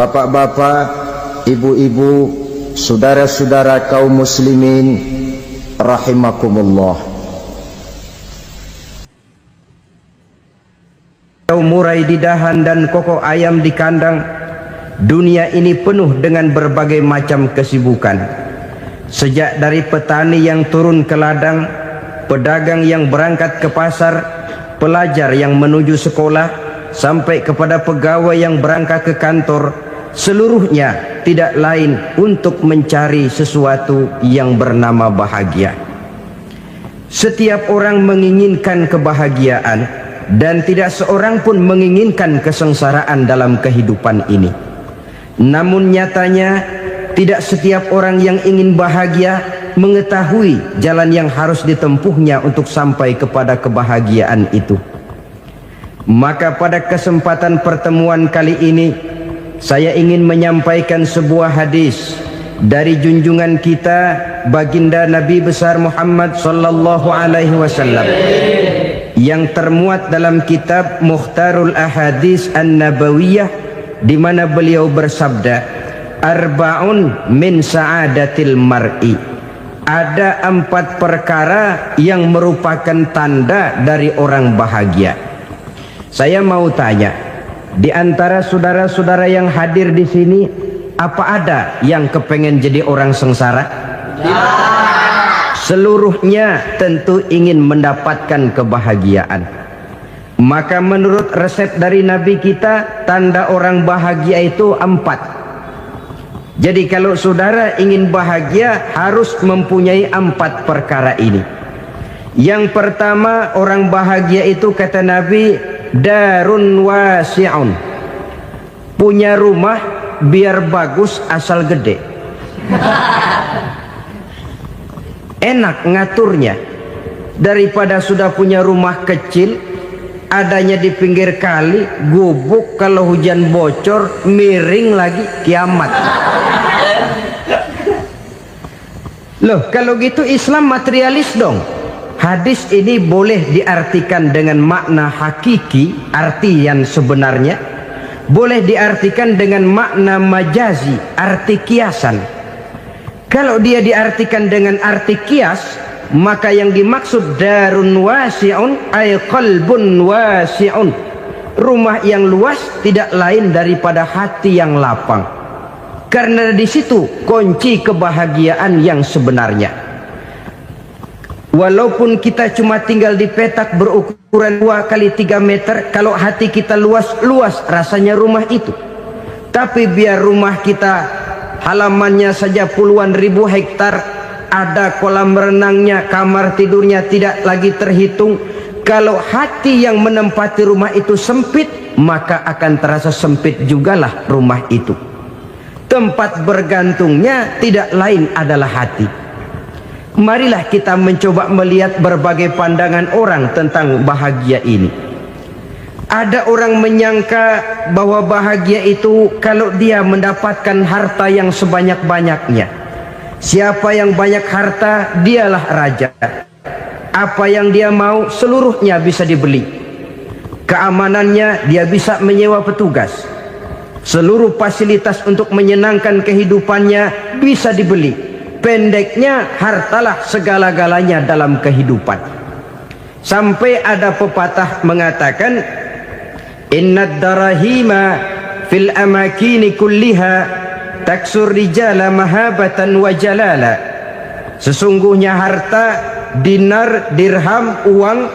bapak-bapak, ibu-ibu, saudara-saudara kaum muslimin rahimakumullah. Murai di dahan dan koko ayam di kandang, dunia ini penuh dengan berbagai macam kesibukan. Sejak dari petani yang turun ke ladang, pedagang yang berangkat ke pasar, pelajar yang menuju sekolah, sampai kepada pegawai yang berangkat ke kantor, seluruhnya tidak lain untuk mencari sesuatu yang bernama bahagia. Setiap orang menginginkan kebahagiaan, dan tidak seorang pun menginginkan kesengsaraan dalam kehidupan ini. Namun nyatanya tidak setiap orang yang ingin bahagia mengetahui jalan yang harus ditempuhnya untuk sampai kepada kebahagiaan itu. Maka pada kesempatan pertemuan kali ini, saya ingin menyampaikan sebuah hadis dari junjungan kita baginda Nabi besar Muhammad sallallahu alaihi wasallam yang termuat dalam kitab Mukhtarul Ahadits An-Nabawiyah, di mana beliau bersabda, arba'un min sa'adatil mar'i. Ada 4 perkara yang merupakan tanda dari orang bahagia. Saya mau tanya, di antara saudara-saudara yang hadir di sini, apa ada yang kepengen jadi orang sengsara? Ya. Seluruhnya tentu ingin mendapatkan kebahagiaan. Maka menurut resep dari Nabi kita, tanda orang bahagia itu 4. Jadi kalau saudara ingin bahagia, harus mempunyai 4 perkara ini. Yang pertama, orang bahagia itu kata Nabi, darun wasi'un. Punya rumah biar bagus asal gede. Enak ngaturnya, daripada sudah punya rumah kecil adanya di pinggir kali, gubuk, kalau hujan bocor miring lagi, kiamat. Loh, kalau gitu Islam materialis dong. Hadis ini boleh diartikan dengan makna hakiki, arti yang sebenarnya, boleh diartikan dengan makna majazi, arti kiasan. Kalau dia diartikan dengan arti kias, maka yang dimaksud darun wasi'un ay qalbun wasi'un. Rumah yang luas tidak lain daripada hati yang lapang. Karena di situ kunci kebahagiaan yang sebenarnya. Walaupun kita cuma tinggal di petak berukuran 2 kali 3 meter, kalau hati kita luas-luas rasanya rumah itu. Tapi biar rumah kita halamannya saja puluhan ribu hektar, ada kolam renangnya, kamar tidurnya tidak lagi terhitung. Kalau hati yang menempati rumah itu sempit, maka akan terasa sempit jugalah rumah itu. Tempat bergantungnya tidak lain adalah hati. Marilah kita mencoba melihat berbagai pandangan orang tentang bahagia ini. Ada orang menyangka bahwa bahagia itu kalau dia mendapatkan harta yang sebanyak-banyaknya. Siapa yang banyak harta, dialah raja. Apa yang dia mau, seluruhnya bisa dibeli. Keamanannya, dia bisa menyewa petugas. Seluruh fasilitas untuk menyenangkan kehidupannya bisa dibeli. Pendeknya, hartalah segala-galanya dalam kehidupan. Sampai ada pepatah mengatakan, innad darahima fil amakini kulliha taksur rijala mahabatan wa jalala. Sesungguhnya harta, dinar, dirham, uang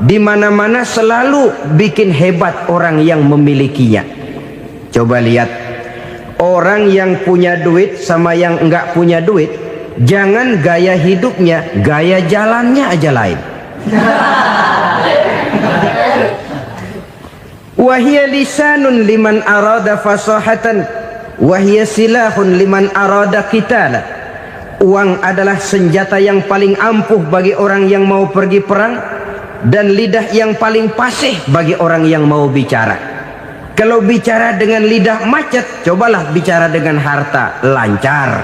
di mana-mana selalu bikin hebat orang yang memilikinya. Coba lihat, orang yang punya duit sama yang enggak punya duit, jangan gaya hidupnya, gaya jalannya aja lain. Wahia lisanun liman arada fasahatan, wahia silahun liman arada qitala. Uang adalah senjata yang paling ampuh bagi orang yang mau pergi perang, dan lidah yang paling fasih bagi orang yang mau bicara. Kalau bicara dengan lidah macet, cobalah bicara dengan harta, lancar.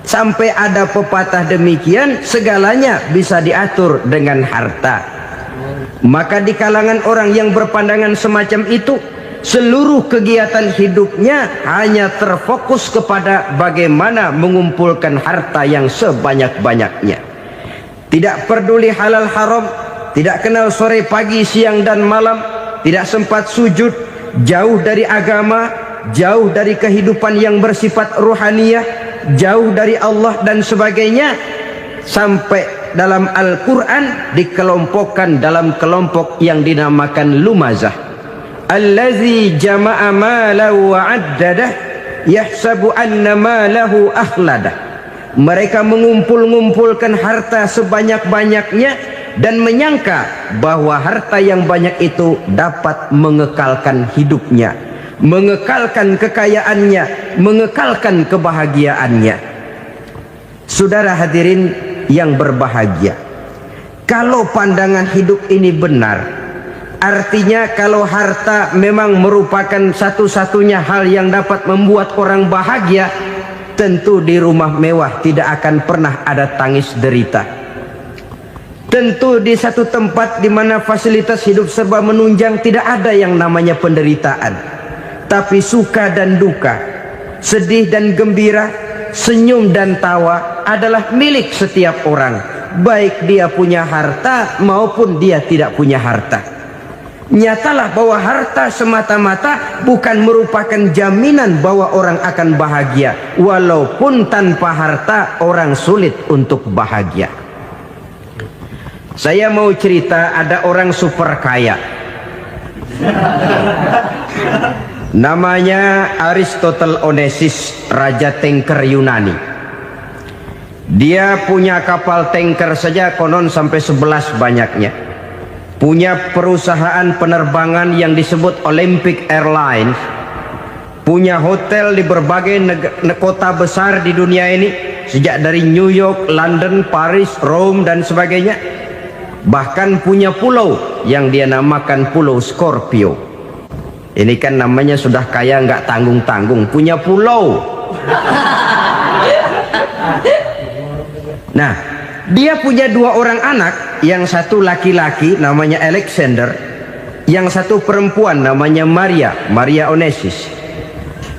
Sampai ada pepatah demikian, segalanya bisa diatur dengan harta. Maka di kalangan orang yang berpandangan semacam itu, seluruh kegiatan hidupnya hanya terfokus kepada bagaimana mengumpulkan harta yang sebanyak-banyaknya. Tidak peduli halal haram, tidak kenal sore pagi siang dan malam, tidak sempat sujud, jauh dari agama, jauh dari kehidupan yang bersifat ruhaniyah, jauh dari Allah dan sebagainya, sampai dalam Al-Quran dikelompokkan dalam kelompok yang dinamakan lumazah. Allazi jama'a malahu wa 'addadah yahsabu anna malahu akhladah. Mereka mengumpul-ngumpulkan harta sebanyak-banyaknya dan menyangka bahwa harta yang banyak itu dapat mengekalkan hidupnya, mengekalkan kekayaannya, mengekalkan kebahagiaannya. Saudara hadirin yang berbahagia, kalau pandangan hidup ini benar, artinya kalau harta memang merupakan satu-satunya hal yang dapat membuat orang bahagia, tentu di rumah mewah tidak akan pernah ada tangis derita. Tentu di satu tempat di mana fasilitas hidup serba menunjang tidak ada yang namanya penderitaan. Tapi suka dan duka, sedih dan gembira, senyum dan tawa adalah milik setiap orang, baik dia punya harta maupun dia tidak punya harta. Nyatalah bahwa harta semata-mata bukan merupakan jaminan bahwa orang akan bahagia, walaupun tanpa harta orang sulit untuk bahagia. Saya mau cerita, ada orang super kaya, namanya Aristotle Onassis, raja tanker Yunani. Dia punya kapal tanker saja konon sampai 11 banyaknya. Punya perusahaan penerbangan yang disebut Olympic Airlines, punya hotel di berbagai kota besar di dunia ini, sejak dari New York, London, Paris, Rome dan sebagainya. Bahkan punya pulau yang dia namakan Pulau Scorpio. Ini kan namanya sudah kaya nggak tanggung-tanggung, punya pulau. Nah, dia punya 2 orang anak, yang satu laki-laki namanya Alexander, yang satu perempuan namanya Maria Onassis.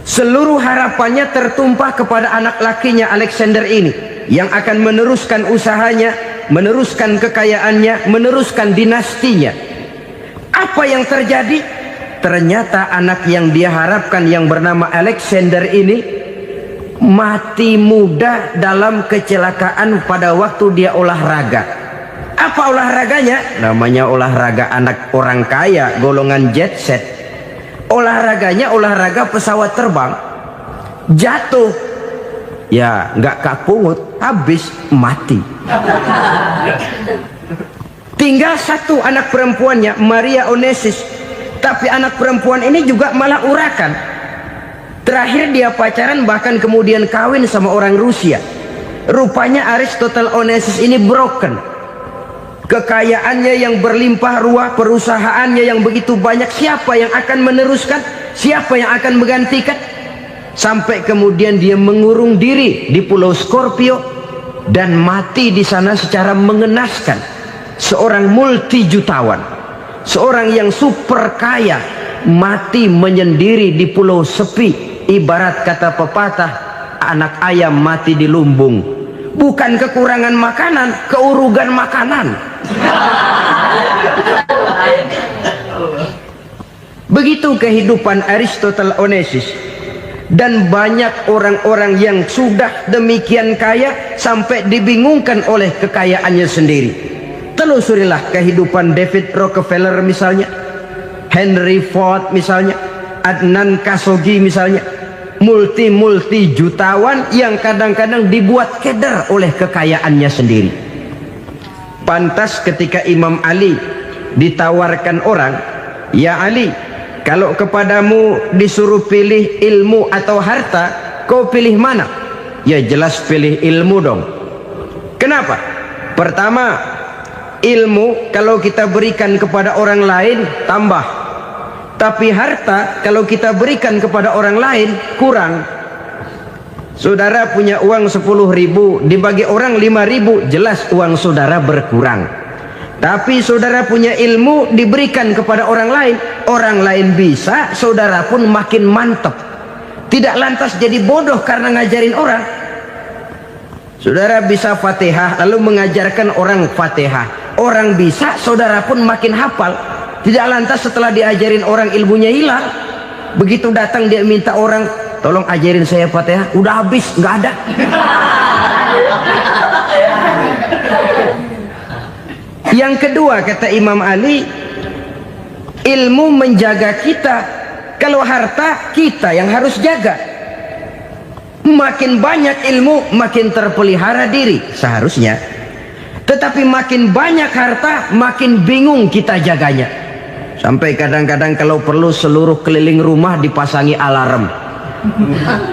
Seluruh harapannya tertumpah kepada anak lakinya Alexander ini, yang akan meneruskan usahanya, meneruskan kekayaannya, meneruskan dinastinya. Apa yang terjadi? Ternyata anak yang dia harapkan yang bernama Alexander ini mati muda dalam kecelakaan pada waktu dia olahraga. Apa olahraganya? Namanya olahraga anak orang kaya, golongan jet set. Olahraganya olahraga pesawat terbang. Jatuh, ya nggak kapungut, habis mati. Tinggal satu anak perempuannya, Maria Onassis. Tapi anak perempuan ini juga malah urakan. Terakhir dia pacaran, bahkan kemudian kawin sama orang Rusia. Rupanya Aristotle Onassis ini broken. Kekayaannya yang berlimpah ruah, perusahaannya yang begitu banyak, siapa yang akan meneruskan? Siapa yang akan menggantikan? Sampai kemudian dia mengurung diri di Pulau Scorpio dan mati di sana secara mengenaskan. Seorang multi jutawan, seorang yang super kaya, mati menyendiri di pulau sepi. Ibarat kata pepatah, anak ayam mati di lumbung. Bukan kekurangan makanan, keurugan makanan. Begitu kehidupan Aristotle Onassis. Dan banyak orang-orang yang sudah demikian kaya sampai dibingungkan oleh kekayaannya sendiri. Telusurilah kehidupan David Rockefeller misalnya, Henry Ford misalnya, Adnan Khashoggi misalnya. Multi jutawan yang kadang-kadang dibuat keder oleh kekayaannya sendiri. Pantas ketika Imam Ali ditawarkan orang, "Ya Ali, kalau kepadamu disuruh pilih ilmu atau harta, kau pilih mana?" Ya jelas pilih ilmu dong. Kenapa? Pertama, ilmu kalau kita berikan kepada orang lain tambah. Tapi harta kalau kita berikan kepada orang lain kurang. Saudara punya uang 10.000, dibagi orang 5.000, jelas uang saudara berkurang. Tapi saudara punya ilmu diberikan kepada orang lain bisa, saudara pun makin mantap. Tidak lantas jadi bodoh karena ngajarin orang. Saudara bisa Fatihah lalu mengajarkan orang Fatihah. Orang bisa, saudara pun makin hafal. Tidak lantas setelah diajarin orang ilmunya hilang. Begitu datang dia minta orang, tolong ajarin saya Fatihah, udah habis, nggak ada. Yang kedua kata Imam Ali, ilmu menjaga kita. Kalau harta kita yang harus jaga. Makin banyak ilmu makin terpelihara diri seharusnya. Tetapi makin banyak harta makin bingung kita jaganya. Sampai kadang-kadang kalau perlu seluruh keliling rumah dipasangi alarm.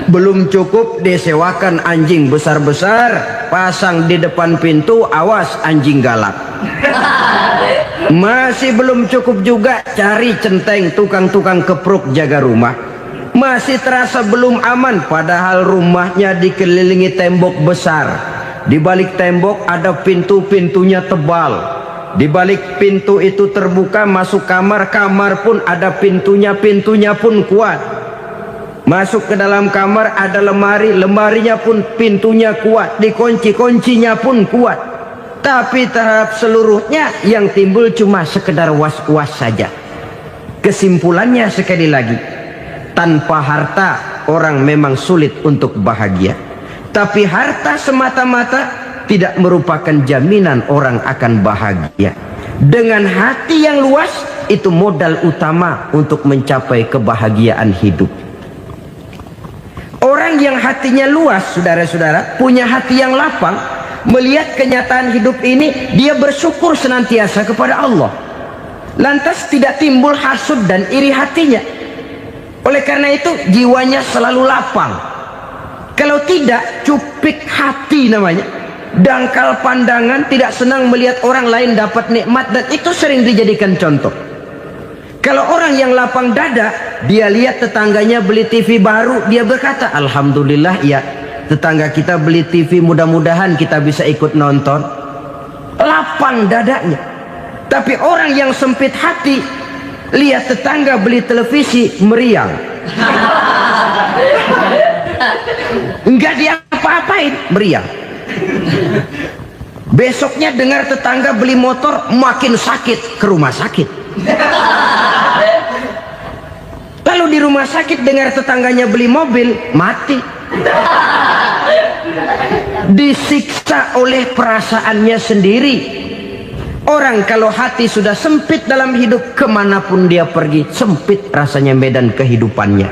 Belum cukup disewakan anjing besar-besar, pasang di depan pintu, awas anjing galak. Masih belum cukup juga, cari centeng tukang-tukang kepruk jaga rumah. Masih terasa belum aman, padahal rumahnya dikelilingi tembok besar. Di balik tembok ada pintu-pintunya tebal. Di balik pintu itu terbuka masuk kamar, kamar pun ada pintunya, pintunya pun kuat. Masuk ke dalam kamar ada lemari, lemarinya pun pintunya kuat, dikunci, kuncinya pun kuat. Tapi terhadap seluruhnya yang timbul cuma sekedar was-was saja. Kesimpulannya sekali lagi, tanpa harta orang memang sulit untuk bahagia. Tapi harta semata-mata tidak merupakan jaminan orang akan bahagia. Dengan hati yang luas, itu modal utama untuk mencapai kebahagiaan hidup. Orang yang hatinya luas, saudara-saudara, punya hati yang lapang, melihat kenyataan hidup ini, dia bersyukur senantiasa kepada Allah. Lantas tidak timbul hasud dan iri hatinya. Oleh karena itu jiwanya selalu lapang. Kalau tidak, cupik hati namanya, dangkal pandangan, tidak senang melihat orang lain dapat nikmat, dan itu sering dijadikan contoh. Kalau orang yang lapang dada, dia lihat tetangganya beli TV baru, dia berkata, alhamdulillah ya, tetangga kita beli TV, mudah-mudahan kita bisa ikut nonton. Lapang dadanya. Tapi orang yang sempit hati, lihat tetangga beli televisi, meriang. Enggak dia apa-apain, meriang. Besoknya dengar tetangga beli motor, makin sakit, ke rumah sakit. Lalu di rumah sakit dengar tetangganya beli mobil, mati. Disiksa oleh perasaannya sendiri. Orang kalau hati sudah sempit dalam hidup, kemanapun dia pergi, sempit rasanya medan kehidupannya.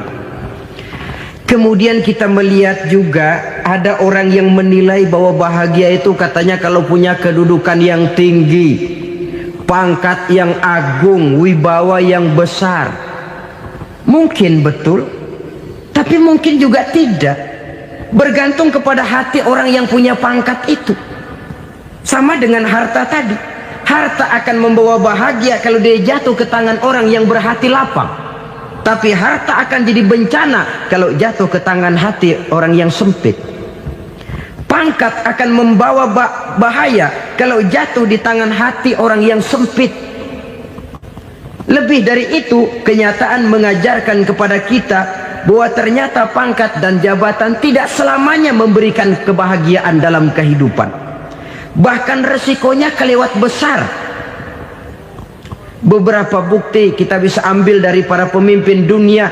Kemudian kita melihat juga ada orang yang menilai bahwa bahagia itu katanya kalau punya kedudukan yang tinggi, pangkat yang agung, wibawa yang besar. Mungkin betul, tapi mungkin juga tidak. Bergantung kepada hati orang yang punya pangkat itu. Sama dengan harta tadi. Harta akan membawa bahagia kalau dia jatuh ke tangan orang yang berhati lapang. Tapi harta akan jadi bencana kalau jatuh ke tangan hati orang yang sempit. Pangkat akan membawa bahaya kalau jatuh di tangan hati orang yang sempit. Lebih dari itu, kenyataan mengajarkan kepada kita bahwa ternyata pangkat dan jabatan tidak selamanya memberikan kebahagiaan dalam kehidupan. Bahkan resikonya kelewat besar. Beberapa bukti kita bisa ambil dari para pemimpin dunia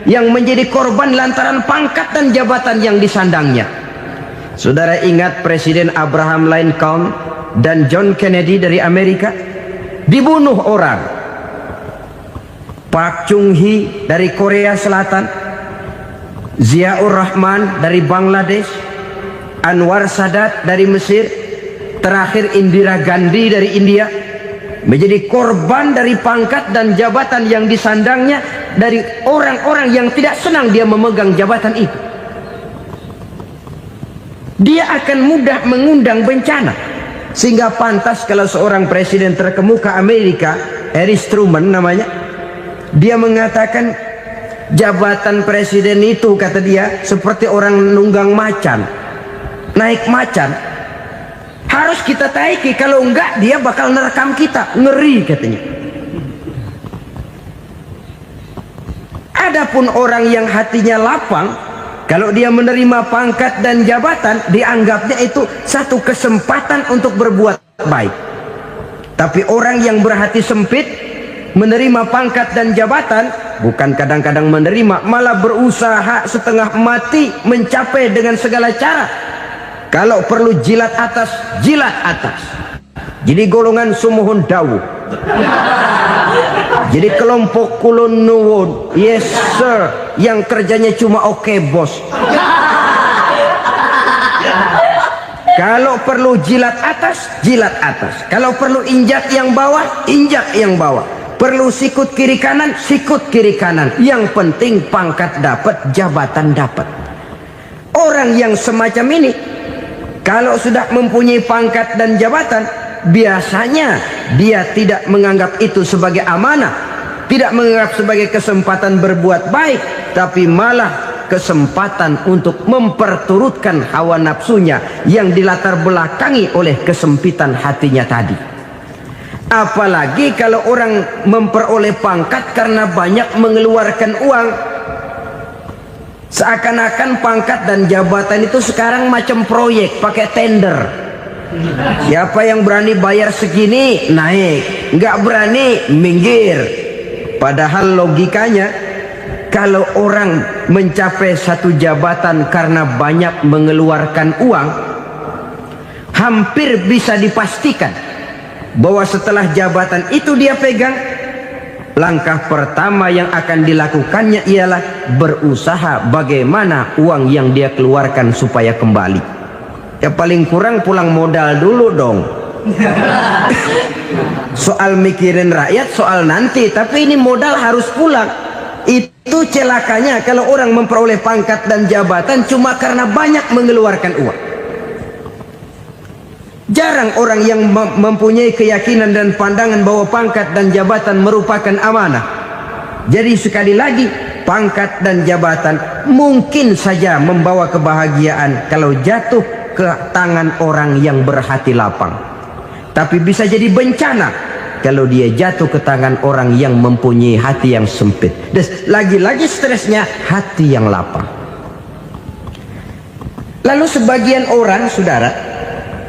yang menjadi korban lantaran pangkat dan jabatan yang disandangnya. Saudara ingat Presiden Abraham Lincoln dan John Kennedy dari Amerika? Dibunuh orang. Park Chung-hee dari Korea Selatan, Ziaur Rahman dari Bangladesh, Anwar Sadat dari Mesir, terakhir Indira Gandhi dari India, menjadi korban dari pangkat dan jabatan yang disandangnya dari orang-orang yang tidak senang dia memegang jabatan itu. Dia akan mudah mengundang bencana. Sehingga pantas kalau seorang presiden terkemuka Amerika, Harry Truman namanya, dia mengatakan jabatan presiden itu, kata dia, seperti orang nunggang macan, naik macan. Harus kita taiki, kalau enggak dia bakal nerekam kita. Ngeri katanya. Adapun orang yang hatinya lapang, kalau dia menerima pangkat dan jabatan, dianggapnya itu satu kesempatan untuk berbuat baik. Tapi orang yang berhati sempit, menerima pangkat dan jabatan, bukan kadang-kadang menerima, malah berusaha setengah mati mencapai dengan segala cara. Kalau perlu jilat atas, jilat atas. Jadi golongan sumuhun dawu. Jadi kelompok kulon nuwun, yes sir, yang kerjanya cuma oke bos. Kalau perlu jilat atas, jilat atas. Kalau perlu injak yang bawah, injak yang bawah. Perlu sikut kiri kanan, sikut kiri kanan. Yang penting pangkat dapat, jabatan dapat. Orang yang semacam ini, kalau sudah mempunyai pangkat dan jabatan, biasanya dia tidak menganggap itu sebagai amanah, tidak menganggap sebagai kesempatan berbuat baik, tapi malah kesempatan untuk memperturutkan hawa nafsunya yang dilatar belakangi oleh kesempitan hatinya tadi. Apalagi kalau orang memperoleh pangkat karena banyak mengeluarkan uang. Seakan-akan pangkat dan jabatan itu sekarang macam proyek, pakai tender. Siapa yang berani bayar segini naik, nggak berani minggir. Padahal logikanya, kalau orang mencapai satu jabatan karena banyak mengeluarkan uang, hampir bisa dipastikan bahwa setelah jabatan itu dia pegang, langkah pertama yang akan dilakukannya ialah berusaha bagaimana uang yang dia keluarkan supaya kembali. Ya paling kurang pulang modal dulu dong. Soal mikirin rakyat soal nanti, tapi ini modal harus pulang. Itu celakanya kalau orang memperoleh pangkat dan jabatan cuma karena banyak mengeluarkan uang. Jarang orang yang mempunyai keyakinan dan pandangan bahwa pangkat dan jabatan merupakan amanah. Jadi sekali lagi, pangkat dan jabatan mungkin saja membawa kebahagiaan kalau jatuh ke tangan orang yang berhati lapang. Tapi bisa jadi bencana kalau dia jatuh ke tangan orang yang mempunyai hati yang sempit. Dan lagi-lagi stresnya hati yang lapang. Lalu sebagian orang, saudara,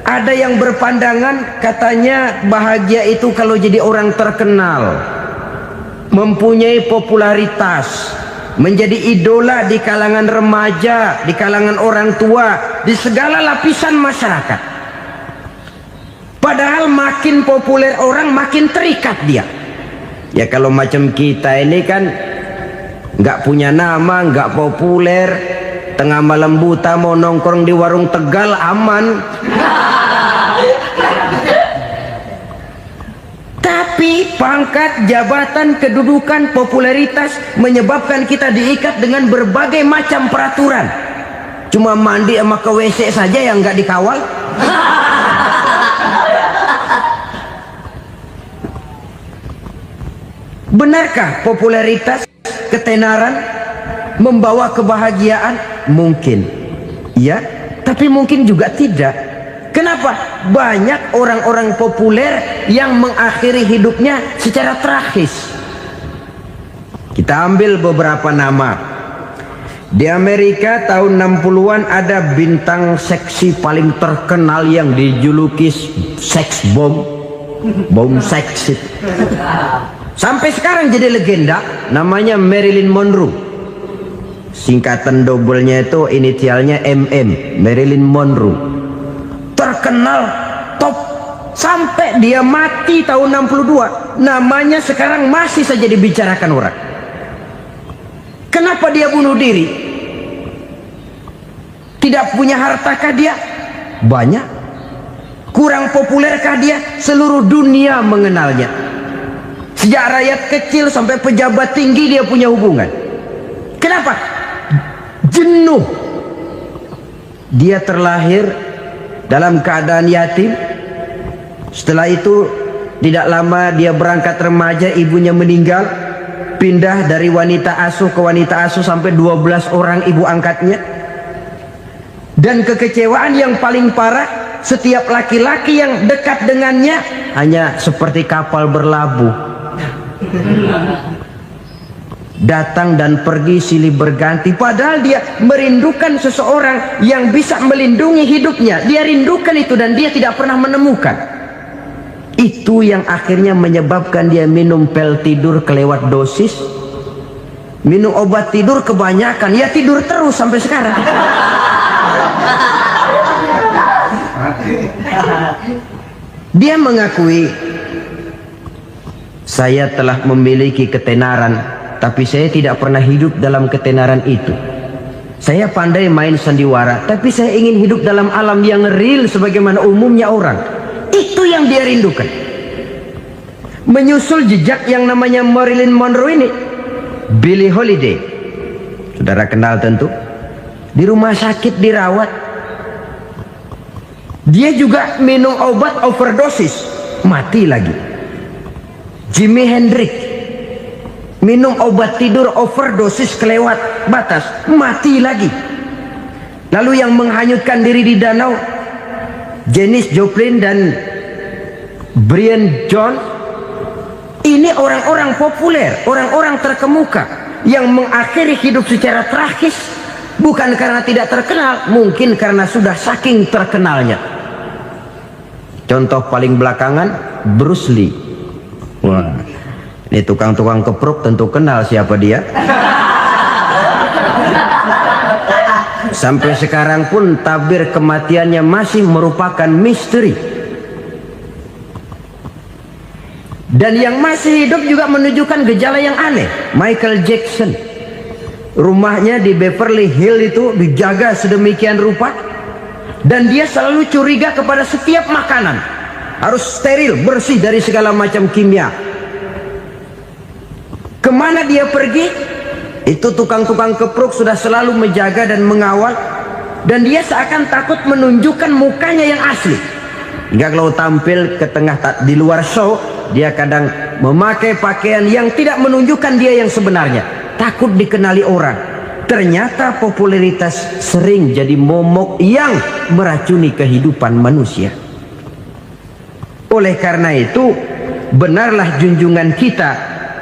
ada yang berpandangan katanya bahagia itu kalau jadi orang terkenal, mempunyai popularitas, menjadi idola di kalangan remaja, di kalangan orang tua, di segala lapisan masyarakat. Padahal makin populer orang makin terikat dia. Ya kalau macam kita ini kan nggak punya nama, nggak populer, tengah malam buta mau nongkrong di warung Tegal aman. Tapi pangkat, jabatan, kedudukan, popularitas menyebabkan kita diikat dengan berbagai macam peraturan. Cuma mandi sama ke WC saja yang nggak dikawal. Benarkah popularitas, ketenaran membawa kebahagiaan? Mungkin. Ya, tapi mungkin juga tidak. Kenapa? Banyak orang-orang populer yang mengakhiri hidupnya secara tragis. Kita ambil beberapa nama. Di Amerika tahun 60-an ada bintang seksi paling terkenal yang dijuluki seks bom. Bom seks. Sampai sekarang jadi legenda, namanya Marilyn Monroe. Singkatan doublenya itu inisialnya MM, Marilyn Monroe. Terkenal top sampai dia mati tahun 62. Namanya sekarang masih saja dibicarakan orang. Kenapa dia bunuh diri? Tidak punya hartakah dia? Banyak. Kurang populerkah dia? Seluruh dunia mengenalnya. Sejak rakyat kecil sampai pejabat tinggi dia punya hubungan. Kenapa? Jenuh. Dia terlahir dalam keadaan yatim. Setelah itu tidak lama dia berangkat remaja, ibunya meninggal. Pindah dari wanita asuh ke wanita asuh sampai 12 orang ibu angkatnya. Dan kekecewaan yang paling parah, setiap laki-laki yang dekat dengannya hanya seperti kapal berlabuh, datang dan pergi silih berganti, padahal dia merindukan seseorang yang bisa melindungi hidupnya. Dia rindukan itu dan dia tidak pernah menemukan. Itu yang akhirnya menyebabkan dia minum pil tidur kelewat dosis, minum obat tidur kebanyakan, ya tidur terus sampai sekarang. Dia mengakui, saya telah memiliki ketenaran, tapi saya tidak pernah hidup dalam ketenaran itu. Saya pandai main sandiwara, tapi saya ingin hidup dalam alam yang real sebagaimana umumnya orang. Itu yang dia rindukan. Menyusul jejak yang namanya Marilyn Monroe ini, Billie Holiday, saudara kenal tentu, di rumah sakit dirawat. Dia juga minum obat overdosis, mati lagi. Jimi Hendrix minum obat tidur overdosis kelewat batas, mati lagi. Lalu yang menghanyutkan diri di danau, Janis Joplin dan Brian Jones. Ini orang-orang populer, orang-orang terkemuka yang mengakhiri hidup secara tragis, bukan karena tidak terkenal, mungkin karena sudah saking terkenalnya. Contoh paling belakangan, Bruce Lee. Wah, ini tukang-tukang kepruk tentu kenal siapa dia. Sampai sekarang pun tabir kematiannya masih merupakan misteri. Dan yang masih hidup juga menunjukkan gejala yang aneh. Michael Jackson, rumahnya di Beverly Hills itu dijaga sedemikian rupa, dan dia selalu curiga kepada setiap makanan harus steril, bersih dari segala macam kimia. Kemana dia pergi, itu tukang-tukang kepruk sudah selalu menjaga dan mengawal, dan dia seakan takut menunjukkan mukanya yang asli. Hingga kalau tampil ke tengah di luar show, dia kadang memakai pakaian yang tidak menunjukkan dia yang sebenarnya, takut dikenali orang. Ternyata popularitas sering jadi momok yang meracuni kehidupan manusia. Oleh karena itu, benarlah junjungan kita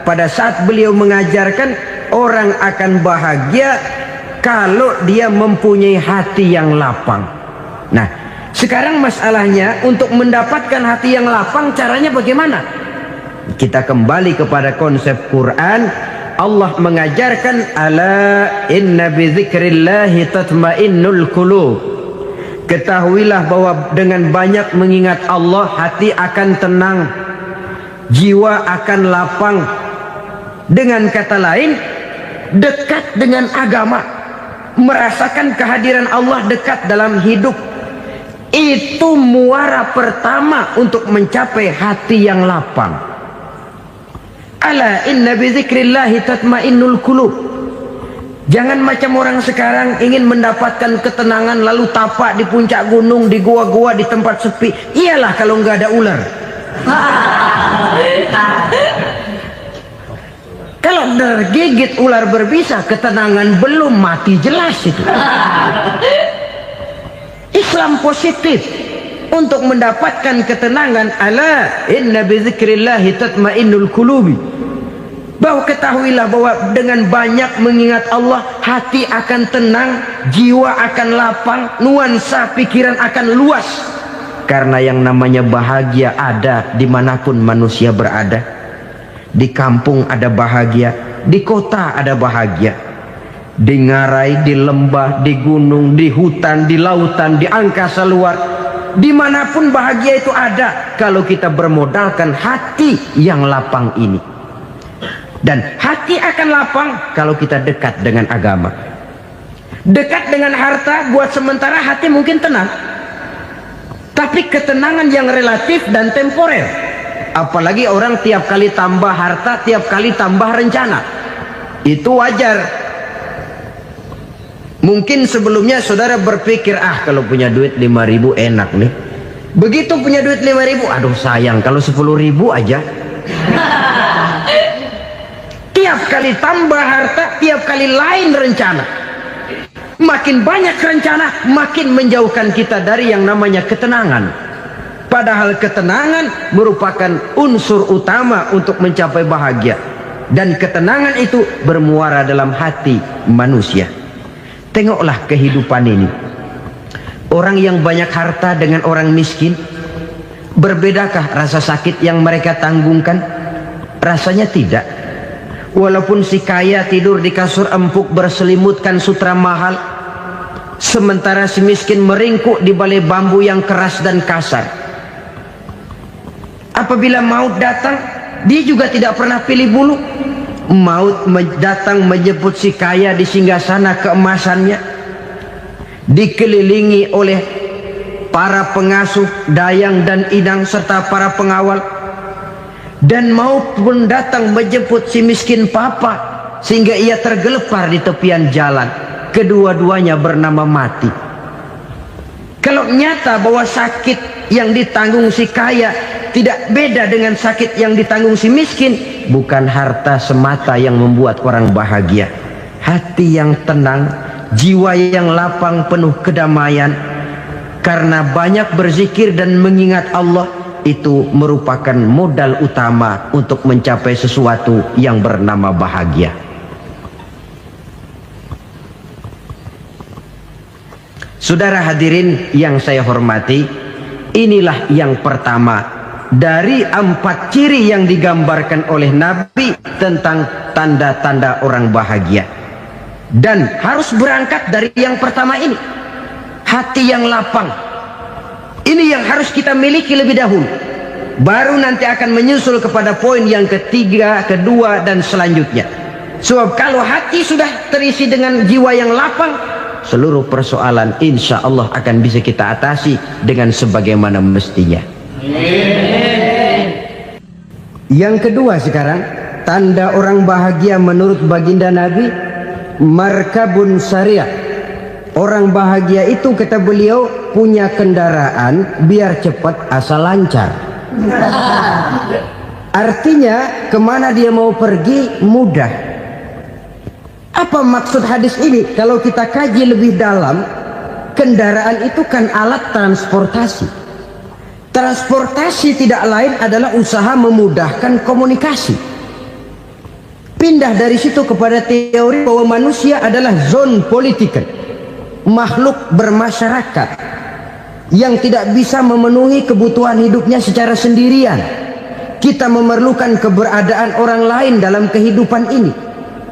pada saat beliau mengajarkan orang akan bahagia kalau dia mempunyai hati yang lapang. Nah, sekarang masalahnya untuk mendapatkan hati yang lapang, caranya bagaimana? Kita kembali kepada konsep Quran. Allah mengajarkan, ala inna bidzikrillahi tatmainnul qulub. Ketahuilah bahwa dengan banyak mengingat Allah, hati akan tenang, jiwa akan lapang. Dengan kata lain, dekat dengan agama, merasakan kehadiran Allah dekat dalam hidup. Itu muara pertama untuk mencapai hati yang lapang. Ala inna bidzikrillahi tatmainnul qulub. Jangan macam orang sekarang ingin mendapatkan ketenangan lalu tapak di puncak gunung, di gua-gua, di tempat sepi. Iyalah kalau nggak ada ular. Kalau tergigit ular berbisa, ketenangan belum, mati jelas itu. Islam positif untuk mendapatkan ketenangan. Ala inna bidzikrillahi tatmainnul qulubi. Bahwa ketahuilah bahwa dengan banyak mengingat Allah, hati akan tenang, jiwa akan lapang, nuansa pikiran akan luas. Karena yang namanya bahagia ada dimanapun manusia berada. Di kampung ada bahagia, di kota ada bahagia, di ngarai, di lembah, di gunung, di hutan, di lautan, di angkasa luar, dimanapun bahagia itu ada kalau kita bermodalkan hati yang lapang ini. Dan hati akan lapang kalau kita dekat dengan agama. Dekat dengan harta buat sementara hati mungkin tenang, tapi ketenangan yang relatif dan temporer. Apalagi orang tiap kali tambah harta, tiap kali tambah rencana. Itu wajar. Mungkin sebelumnya saudara berpikir, kalau punya duit 5.000 enak nih. Begitu punya duit 5.000, aduh sayang kalau 10.000 aja. Tiap kali tambah harta, tiap kali lain rencana. Makin banyak rencana, makin menjauhkan kita dari yang namanya ketenangan. Padahal ketenangan merupakan unsur utama untuk mencapai bahagia. Dan ketenangan itu bermuara dalam hati manusia. Tengoklah kehidupan ini. Orang yang banyak harta dengan orang miskin, berbedakah rasa sakit yang mereka tanggungkan? Rasanya tidak. Walaupun si kaya tidur di kasur empuk berselimutkan sutra mahal, sementara si miskin meringkuk di balai bambu yang keras dan kasar. Apabila maut datang, dia juga tidak pernah pilih bulu. Maut datang menjemput si kaya di singgasana keemasannya, dikelilingi oleh para pengasuh, dayang dan inang serta para pengawal. Dan maut pun datang menjemput si miskin papa, sehingga ia tergelepar di tepian jalan. Kedua-duanya bernama mati. Kalau nyata bahwa sakit yang ditanggung si kaya tidak beda dengan sakit yang ditanggung si miskin, bukan harta semata yang membuat orang bahagia. Hati yang tenang, jiwa yang lapang penuh kedamaian karena banyak berzikir dan mengingat Allah, itu merupakan modal utama untuk mencapai sesuatu yang bernama bahagia. Saudara hadirin yang saya hormati, inilah yang pertama dari 4 ciri yang digambarkan oleh Nabi tentang tanda-tanda orang bahagia. Dan harus berangkat dari yang pertama ini, hati yang lapang. Ini yang harus kita miliki lebih dahulu. Baru nanti akan menyusul kepada poin yang ketiga, kedua, dan selanjutnya. Sebab kalau hati sudah terisi dengan jiwa yang lapang, seluruh persoalan insya Allah akan bisa kita atasi dengan sebagaimana mestinya. Yang kedua sekarang, tanda orang bahagia menurut baginda Nabi, markabun syariah. Orang bahagia itu, kata beliau, punya kendaraan biar cepat asal lancar. Artinya kemana dia mau pergi mudah. Apa maksud hadis ini? Kalau kita kaji lebih dalam, kendaraan itu kan alat transportasi. Transportasi tidak lain adalah usaha memudahkan komunikasi. Pindah dari situ kepada teori bahwa manusia adalah zon political, makhluk bermasyarakat yang tidak bisa memenuhi kebutuhan hidupnya secara sendirian. Kita memerlukan keberadaan orang lain dalam kehidupan ini.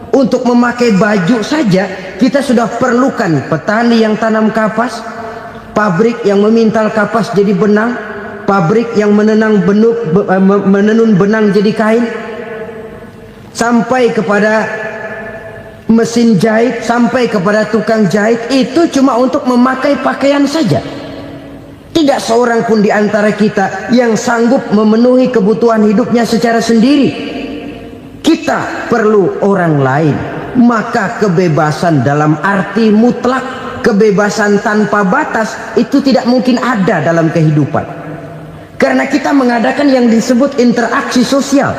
Untuk memakai baju saja kita sudah perlukan petani yang tanam kapas, pabrik yang memintal kapas jadi benang, pabrik yang menenun benang jadi kain, sampai kepada mesin jahit, sampai kepada tukang jahit. Itu cuma untuk memakai pakaian saja. Tidak seorang pun di antara kita yang sanggup memenuhi kebutuhan hidupnya secara sendiri. Kita perlu orang lain. Maka kebebasan dalam arti mutlak, kebebasan tanpa batas, itu tidak mungkin ada dalam kehidupan. Karena kita mengadakan yang disebut interaksi sosial.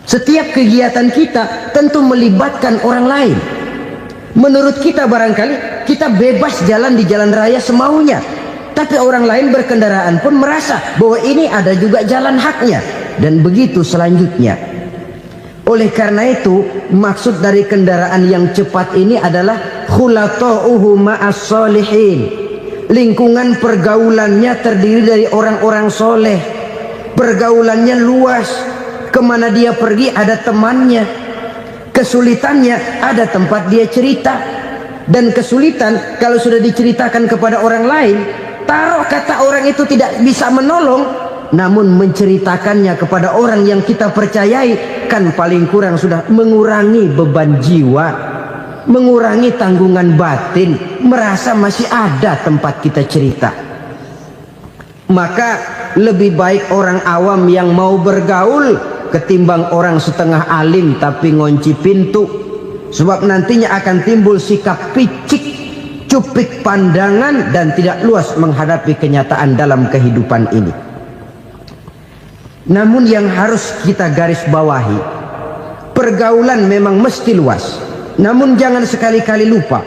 Setiap kegiatan kita tentu melibatkan orang lain. Menurut kita barangkali kita bebas jalan di jalan raya semaunya, tapi orang lain berkendaraan pun merasa bahwa ini ada juga jalan haknya, dan begitu selanjutnya. Oleh karena itu, maksud dari kendaraan yang cepat ini adalah khulata'uhu ma'as solihin. Lingkungan pergaulannya terdiri dari orang-orang soleh. Pergaulannya luas. Kemana dia pergi ada temannya. Kesulitannya ada tempat dia cerita. Dan kesulitan kalau sudah diceritakan kepada orang lain, taruh kata orang itu tidak bisa menolong, namun menceritakannya kepada orang yang kita percayai, kan paling kurang sudah mengurangi beban jiwa, mengurangi tanggungan batin, merasa masih ada tempat kita cerita. Maka lebih baik orang awam yang mau bergaul ketimbang orang setengah alim tapi ngunci pintu. Sebab nantinya akan timbul sikap picik, cupik pandangan, dan tidak luas menghadapi kenyataan dalam kehidupan ini. Namun yang harus kita garis bawahi, pergaulan memang mesti luas. Namun jangan sekali-kali lupa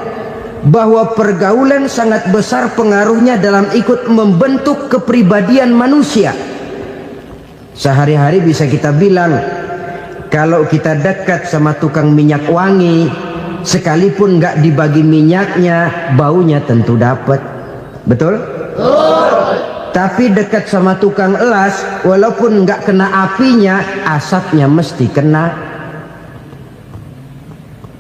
bahwa pergaulan sangat besar pengaruhnya dalam ikut membentuk kepribadian manusia. Sehari-hari bisa kita bilang, kalau kita dekat sama tukang minyak wangi, sekalipun nggak dibagi minyaknya, baunya tentu dapat. Betul? Tapi dekat sama tukang elas, walaupun nggak kena apinya, asapnya mesti kena.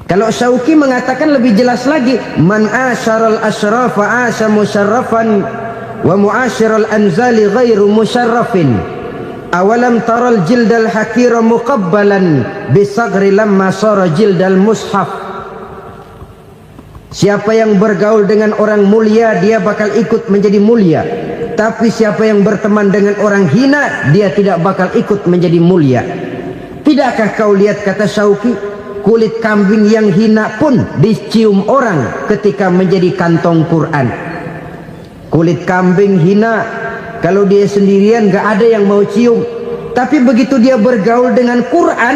Kalau Syauqi mengatakan lebih jelas lagi, man asyaral asrafa asa musyarrafan wa muasyiral anzali ghairu musyarrafin. Awalam taral jildal hakira muqabbalan bisagri lamma sara jildal mushaf. Siapa yang bergaul dengan orang mulia, dia bakal ikut menjadi mulia. Tapi siapa yang berteman dengan orang hina, dia tidak bakal ikut menjadi mulia. Tidakkah kau lihat, kata Syauqi, kulit kambing yang hina pun dicium orang ketika menjadi kantong Quran. Kulit kambing hina, kalau dia sendirian gak ada yang mau cium. Tapi begitu dia bergaul dengan Quran,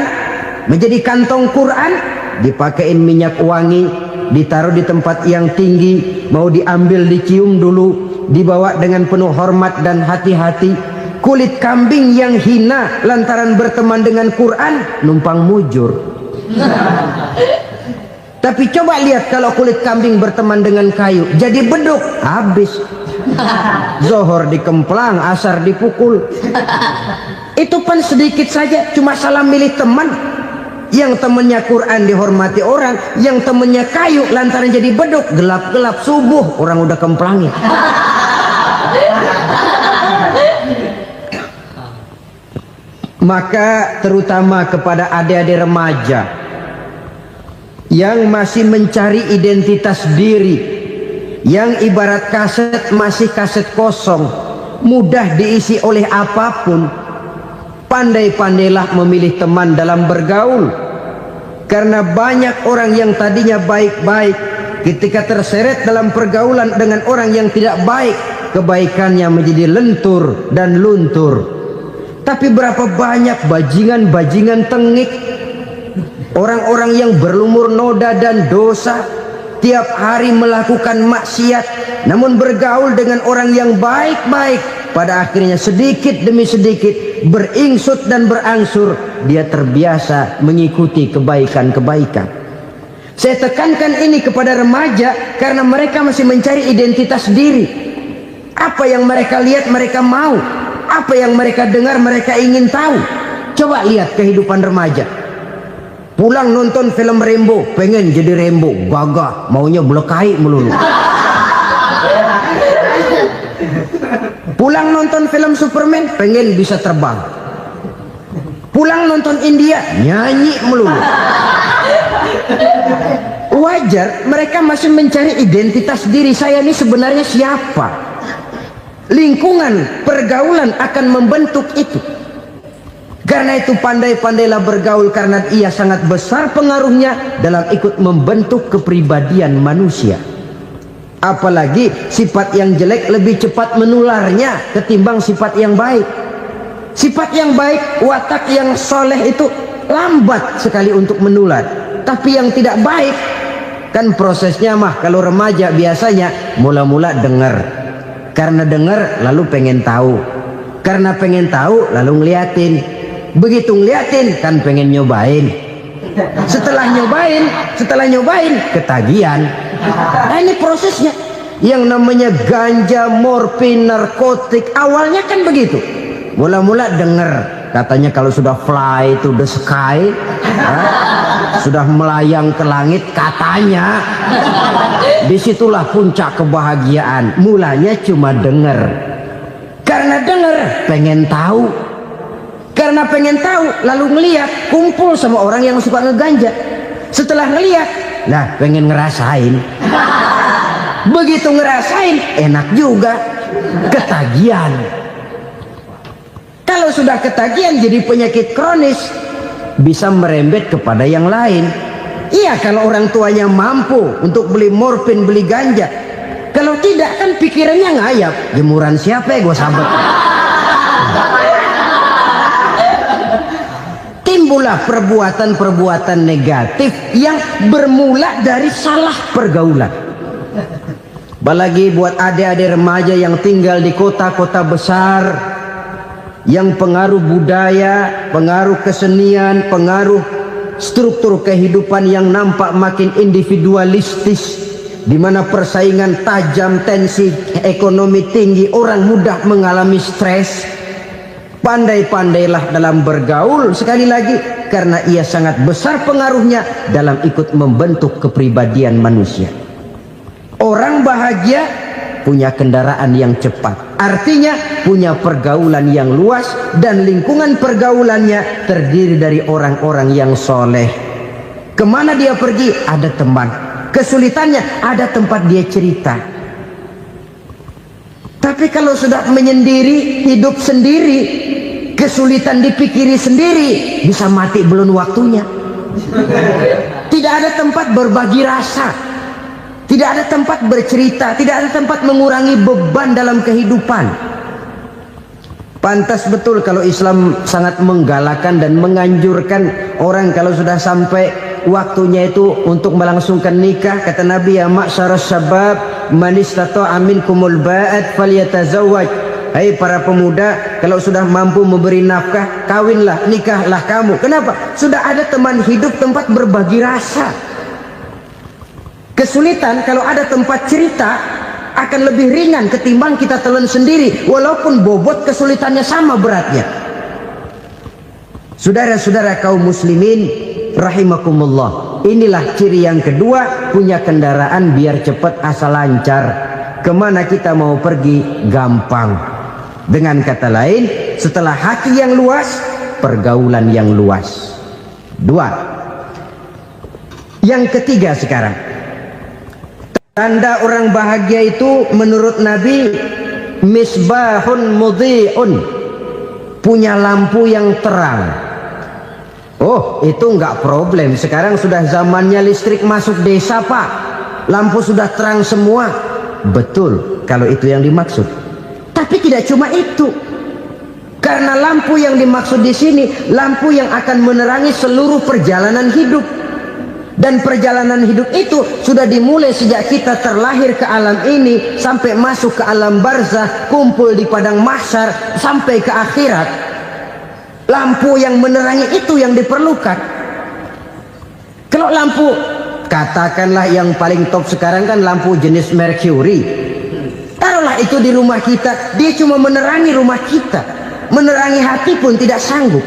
menjadi kantong Quran, dipakein minyak wangi, ditaruh di tempat yang tinggi, mau diambil dicium dulu, dibawa dengan penuh hormat dan hati-hati. Kulit kambing yang hina lantaran berteman dengan Quran, numpang mujur. Tapi coba lihat kalau kulit kambing berteman dengan kayu, jadi beduk, habis. Zohor dikemplang, asar dipukul. Itu pun sedikit saja, cuma salah milih teman. Yang temannya Quran dihormati orang, yang temannya kayu lantaran jadi beduk, gelap-gelap subuh orang udah kemplangin. Maka terutama kepada adik-adik remaja yang masih mencari identitas diri, yang ibarat kaset masih kaset kosong, mudah diisi oleh apapun, pandai-pandailah memilih teman dalam bergaul. Karena banyak orang yang tadinya baik-baik, ketika terseret dalam pergaulan dengan orang yang tidak baik, kebaikannya menjadi lentur dan luntur. Tapi berapa banyak bajingan-bajingan tengik, orang-orang yang berlumur noda dan dosa, tiap hari melakukan maksiat, namun bergaul dengan orang yang baik-baik, pada akhirnya sedikit demi sedikit beringsut dan berangsur dia terbiasa mengikuti kebaikan-kebaikan. Saya tekankan ini kepada remaja karena mereka masih mencari identitas diri. Apa yang mereka lihat mereka mau, apa yang mereka dengar mereka ingin tahu. Coba lihat kehidupan remaja. Pulang nonton film Rambo, pengen jadi Rambo, gagah, maunya belekai melulu. Pulang nonton film Superman, pengen bisa terbang. Pulang nonton India, nyanyi melulu. Wajar, mereka masih mencari identitas diri. Saya ini sebenarnya siapa? Lingkungan, pergaulan akan membentuk itu. Karena itu pandai-pandailah bergaul, karena ia sangat besar pengaruhnya dalam ikut membentuk kepribadian manusia. Apalagi sifat yang jelek lebih cepat menularnya ketimbang sifat yang baik. Sifat yang baik, watak yang soleh itu lambat sekali untuk menular. Tapi yang tidak baik, kan prosesnya mah kalau remaja biasanya mula-mula dengar. Karena dengar lalu pengen tahu. Karena pengen tahu lalu ngeliatin. Begitu ngeliatin kan pengen nyobain. Setelah nyobain ketagihan. Nah, ini prosesnya. Yang namanya ganja, morfin, narkotik, awalnya kan begitu. Mula-mula dengar, katanya kalau sudah fly to the sky, sudah melayang ke langit katanya, disitulah puncak kebahagiaan. Mulanya cuma dengar. Karena dengar pengen tahu. Karena pengen tahu lalu ngeliat, kumpul sama orang yang suka ngeganja. Setelah ngeliat, nah pengen ngerasain. Begitu ngerasain enak juga, ketagihan. Kalau sudah ketagihan jadi penyakit kronis, bisa merembet kepada yang lain. Iya, kalau orang tuanya mampu untuk beli morfin, beli ganja. Kalau tidak kan pikirannya ngayap, jemuran siapa ya gue sabet. Timbullah perbuatan-perbuatan negatif yang bermula dari salah pergaulan. Apalagi buat adik-adik remaja yang tinggal di kota-kota besar, yang pengaruh budaya, pengaruh kesenian, pengaruh struktur kehidupan yang nampak makin individualistis, di mana persaingan tajam, tensi ekonomi tinggi, orang mudah mengalami stres. Pandai-pandailah dalam bergaul, sekali lagi, karena ia sangat besar pengaruhnya dalam ikut membentuk kepribadian manusia. Orang bahagia punya kendaraan yang cepat, artinya punya pergaulan yang luas, dan lingkungan pergaulannya terdiri dari orang-orang yang soleh. Kemana dia pergi ada teman, kesulitannya ada tempat dia cerita. Tapi kalau sudah menyendiri, hidup sendiri, kesulitan dipikiri sendiri, bisa mati belum waktunya. Tidak ada tempat berbagi rasa, tidak ada tempat bercerita, tidak ada tempat mengurangi beban dalam kehidupan. Pantas betul kalau Islam sangat menggalakkan dan menganjurkan orang kalau sudah sampai waktunya itu untuk melangsungkan nikah. Kata Nabi, ya ma'syaras syabab man istata'a minkumul ba'at falyatazawwaj. Hai para pemuda, kalau sudah mampu memberi nafkah, kawinlah, nikahlah kamu. Kenapa? Sudah ada teman hidup, tempat berbagi rasa. Kesulitan kalau ada tempat cerita akan lebih ringan ketimbang kita telan sendiri, walaupun bobot kesulitannya sama beratnya. Saudara-saudara kaum muslimin rahimakumullah, inilah ciri yang kedua, punya kendaraan biar cepat asal lancar. Kemana kita mau pergi gampang. Dengan kata lain, setelah hati yang luas, pergaulan yang luas. Dua. Yang ketiga sekarang, tanda orang bahagia itu menurut Nabi, misbahun mudhi'un, punya lampu yang terang. Oh, itu enggak problem. Sekarang sudah zamannya listrik masuk desa, Pak. Lampu sudah terang semua. Betul, kalau itu yang dimaksud. Tapi tidak cuma itu. Karena lampu yang dimaksud di sini, lampu yang akan menerangi seluruh perjalanan hidup. Dan perjalanan hidup itu sudah dimulai sejak kita terlahir ke alam ini, sampai masuk ke alam barzakh, kumpul di padang mahsyar, sampai ke akhirat. Lampu yang menerangi itu yang diperlukan. Kalau lampu, katakanlah yang paling top sekarang kan lampu jenis Mercury. Taruhlah itu di rumah kita, dia cuma menerangi rumah kita, menerangi hati pun tidak sanggup.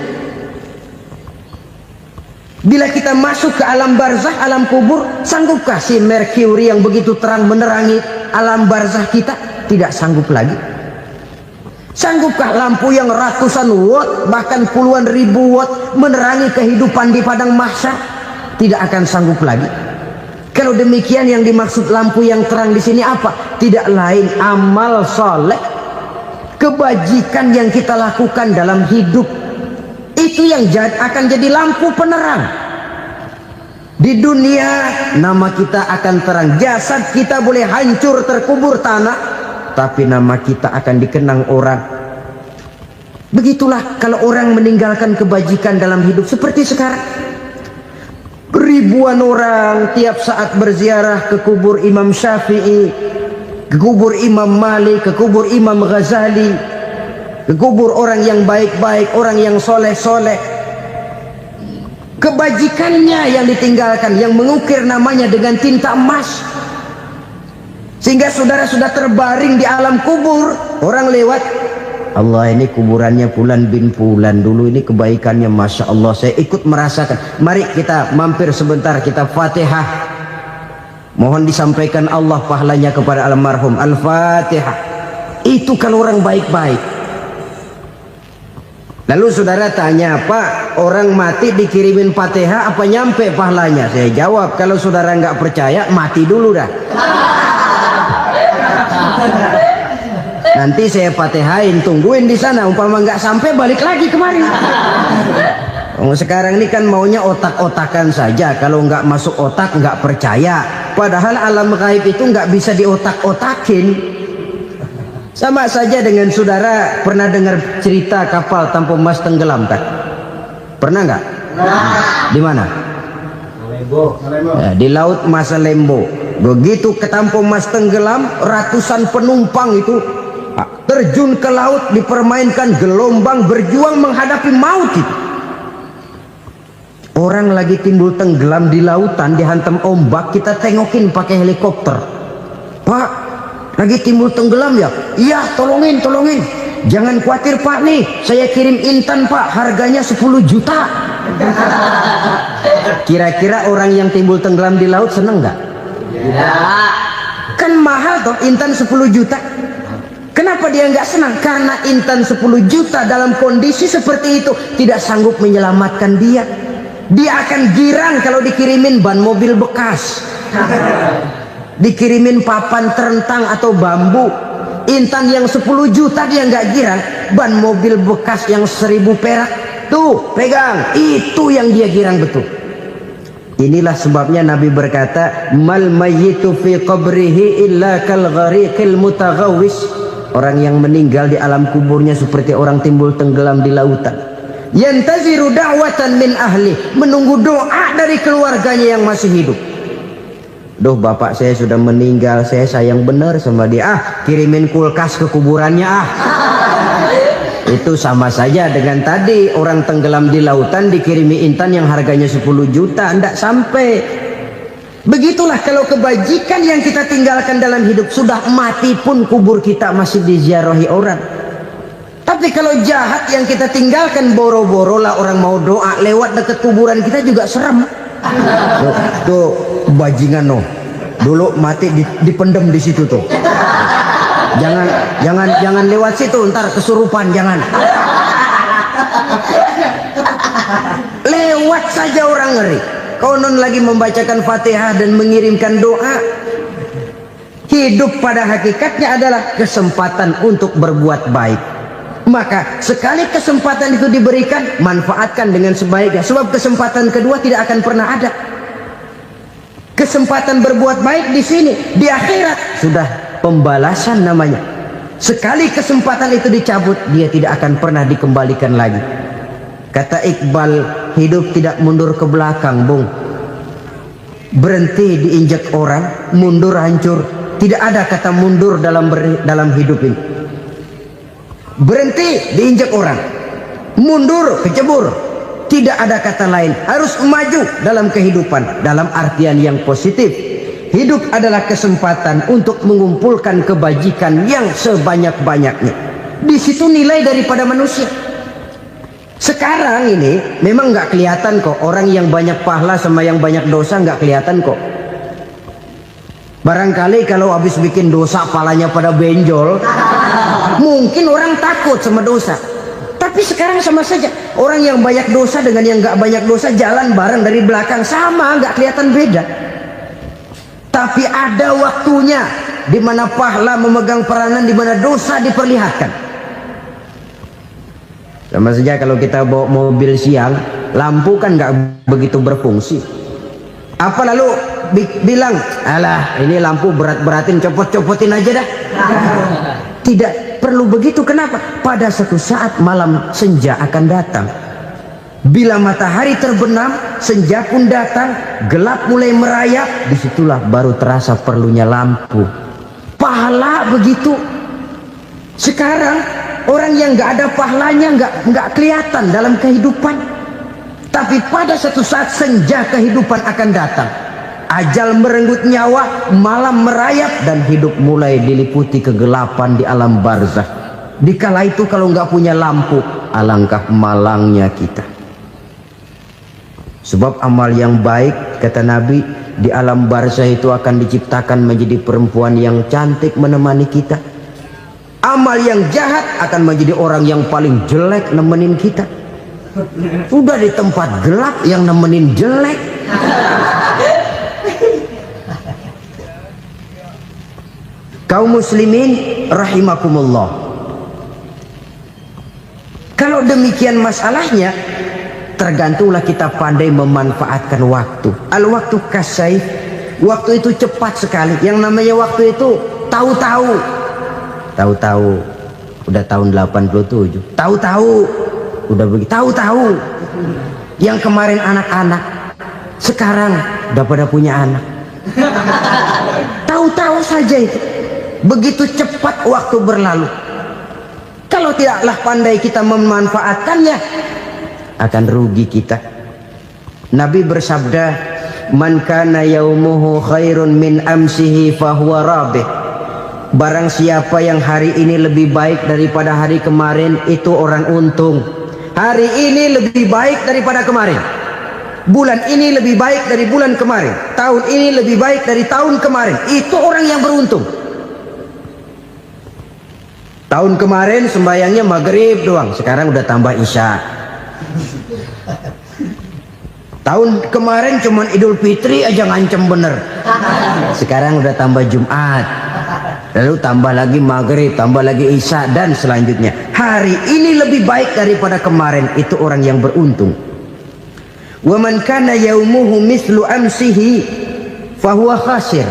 Bila kita masuk ke alam barzakh, alam kubur, sanggupkah si Mercury yang begitu terang menerangi alam barzakh kita? Tidak sanggup lagi. Sanggupkah lampu yang ratusan watt, bahkan puluhan ribu watt menerangi kehidupan di padang mahsyar? Tidak akan sanggup lagi. Kalau demikian, yang dimaksud lampu yang terang di sini apa? Tidak lain amal soleh, kebajikan yang kita lakukan dalam hidup. Itu yang akan jadi lampu penerang. Di dunia nama kita akan terang, jasad kita boleh hancur terkubur tanah, tapi nama kita akan dikenang orang. Begitulah kalau orang meninggalkan kebajikan dalam hidup seperti sekarang. Ribuan orang tiap saat berziarah ke kubur Imam Syafi'i, ke kubur Imam Malik, ke kubur Imam Ghazali, ke kubur orang yang baik-baik, orang yang soleh-soleh. Kebajikannya yang ditinggalkan, yang mengukir namanya dengan tinta emas, sehingga saudara sudah terbaring di alam kubur. Orang lewat, Allah, ini kuburannya Fulan bin Fulan, dulu ini kebaikannya Masya Allah, saya ikut merasakan. Mari kita mampir sebentar, kita Fatihah, mohon disampaikan Allah pahalanya kepada almarhum. Al-Fatihah. Itu kalau orang baik-baik. Lalu saudara tanya, Pak, orang mati dikirimin Fatihah apa nyampe pahalanya? Saya jawab, kalau saudara nggak percaya, mati dulu dah. Nanti saya Fatihain, tungguin di sana. Umpama nggak sampai, balik lagi kemari. Sekarang ini kan maunya otak-otakan saja. Kalau nggak masuk otak, nggak percaya. Padahal alam gaib itu nggak bisa diotak-otakin. Sama saja dengan saudara pernah dengar cerita kapal tanpa emas tenggelam kan? Pernah nggak? Di mana? Ya, di laut Masa Lembo. Begitu ketampung Mas tenggelam, ratusan penumpang itu terjun ke laut, dipermainkan gelombang, berjuang menghadapi maut itu. Orang lagi timbul tenggelam di lautan, dihantam ombak, kita tengokin pakai helikopter. Pak, lagi timbul tenggelam ya? Iya, tolongin. Jangan khawatir Pak, nih saya kirim intan Pak, harganya 10 juta. Kira-kira orang yang timbul tenggelam di laut seneng nggak? Tidak. Kan mahal toh intan 10 juta. Kenapa dia nggak senang? Karena intan 10 juta dalam kondisi seperti itu tidak sanggup menyelamatkan dia. Dia akan girang kalau dikirimin ban mobil bekas, dikirimin papan terentang atau bambu. Intan yang 10 juta dia nggak girang, ban mobil bekas yang 1000 perak tuh pegang, itu yang dia girang betul. Inilah sebabnya Nabi berkata, mal mayyitu fi qabrihi illa kal ghariqil mutaghawwis. Orang yang meninggal di alam kuburnya seperti orang timbul tenggelam di lautan. Yantaziru da'watan min ahli, menunggu doa dari keluarganya yang masih hidup. Duh, bapak saya sudah meninggal, saya sayang benar sama dia. Kirimin kulkas ke kuburannya Itu sama saja dengan tadi orang tenggelam di lautan dikirimi intan yang harganya 10 juta, tidak sampai. Begitulah kalau kebajikan yang kita tinggalkan dalam hidup, sudah mati pun kubur kita masih diziarahi orang. Tapi kalau jahat yang kita tinggalkan, boro-boro lah orang mau doa lewat dekat kuburan kita juga serem. Tuh bajingan no, dulu mati dipendem di situ tuh. Jangan lewat situ, ntar kesurupan, jangan. Lewat saja orang ngeri. Konon lagi membacakan Fatihah dan mengirimkan doa. Hidup pada hakikatnya adalah kesempatan untuk berbuat baik. Maka sekali kesempatan itu diberikan, manfaatkan dengan sebaiknya. Sebab kesempatan kedua tidak akan pernah ada. Kesempatan berbuat baik di sini, di akhirat sudah pembalasan namanya. Sekali kesempatan itu dicabut, dia tidak akan pernah dikembalikan lagi. Kata Iqbal, hidup tidak mundur ke belakang, Bung. Berhenti diinjak orang, mundur hancur. Tidak ada kata mundur dalam hidup ini. Berhenti diinjak orang, mundur kecebur. Tidak ada kata lain, harus maju dalam kehidupan dalam artian yang positif. Hidup adalah kesempatan untuk mengumpulkan kebajikan yang sebanyak-banyaknya. Di situ nilai daripada manusia. Sekarang ini memang nggak kelihatan kok, orang yang banyak pahala sama yang banyak dosa nggak kelihatan kok. Barangkali kalau habis bikin dosa palanya pada benjol, mungkin orang takut sama dosa. Tapi sekarang sama saja, orang yang banyak dosa dengan yang nggak banyak dosa jalan bareng dari belakang, sama, nggak kelihatan beda. Tapi ada waktunya di mana pahala memegang peranan, di mana dosa diperlihatkan. Sama saja kalau kita bawa mobil siang, lampu kan nggak begitu berfungsi. Apa lalu bilang, alah ini lampu berat-beratin, copot-copotin aja dah. Tidak perlu begitu. Kenapa? Pada suatu saat malam senja akan datang. Bila matahari terbenam, senja pun datang, gelap mulai merayap, disitulah baru terasa perlunya lampu. Pahala begitu. Sekarang orang yang nggak ada pahalanya nggak kelihatan dalam kehidupan. Tapi pada suatu saat senja kehidupan akan datang. Ajal merenggut nyawa, malam merayap, dan hidup mulai diliputi kegelapan di alam barzakh. Dikala itu kalau nggak punya lampu, alangkah malangnya kita. Sebab amal yang baik, kata Nabi, di alam barzakh itu akan diciptakan menjadi perempuan yang cantik menemani kita. Amal yang jahat akan menjadi orang yang paling jelek nemenin kita. Sudah di tempat gelap yang nemenin jelek. Kaum muslimin rahimakumullah. Kalau demikian masalahnya, tergantunglah kita pandai memanfaatkan waktu. Al-waktu kasayf, waktu itu cepat sekali. Yang namanya waktu itu tahu-tahu. Tahu-tahu udah tahun 87. Tahu-tahu udah begitu. Tahu-tahu yang kemarin anak-anak, sekarang udah pada punya anak. tahu-tahu saja itu. Begitu cepat waktu berlalu. Kalau tidaklah pandai kita memanfaatkannya, akan rugi kita. Nabi bersabda, "Man kana yaumuhu khairun min amsihi fahuwa rabih." Barang siapa yang hari ini lebih baik daripada hari kemarin, itu orang untung. Hari ini lebih baik daripada kemarin. Bulan ini lebih baik dari bulan kemarin. Tahun ini lebih baik dari tahun kemarin. Itu orang yang beruntung. Tahun kemarin sembahyangnya maghrib doang, sekarang udah tambah isya. Tahun kemarin cuman Idul Fitri aja ngancem bener, sekarang udah tambah Jumat, lalu tambah lagi maghrib, tambah lagi isya, dan selanjutnya. Hari ini lebih baik daripada kemarin, itu orang yang beruntung. Wa man kana yaumuhu mislu amsihi fahuwa khasir.